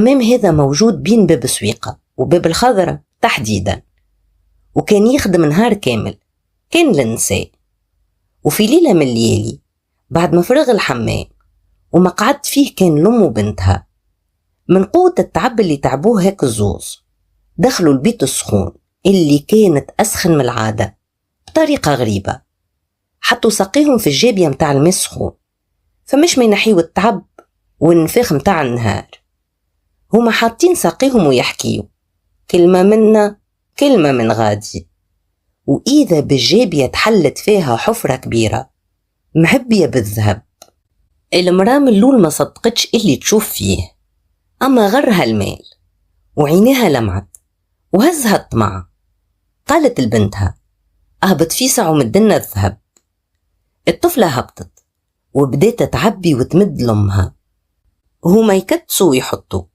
الحمام هذا موجود بين باب سويقة وباب الخضرة تحديدا، وكان يخدم نهار كامل، كان للنساء. وفي ليلة من الليالي بعد ما فرغ الحمام وما قعد فيه كان الأم وبنتها، من قوة التعب اللي تعبوه هيك الزوز دخلوا البيت السخون اللي كانت أسخن من العادة بطريقة غريبة، حطوا ساقيهم في الجابية متاع الماء السخون، فمش ما ينحيوا التعب والنفاخ متاع النهار. هما حاطين ساقيهم ويحكيوا كلمة منا كلمة من غادي، وإذا بالجابية تحلت فيها حفرة كبيرة محبية بالذهب. المرأة من اللول ما صدقتش اللي تشوف فيه، أما غرها المال وعينيها لمعت وهزها الطمع. قالت لبنتها أهبط فيسع ومدنا الذهب. الطفلة هبطت وبدأت تعبي وتمد لأمها، هما يكتسوا ويحطوا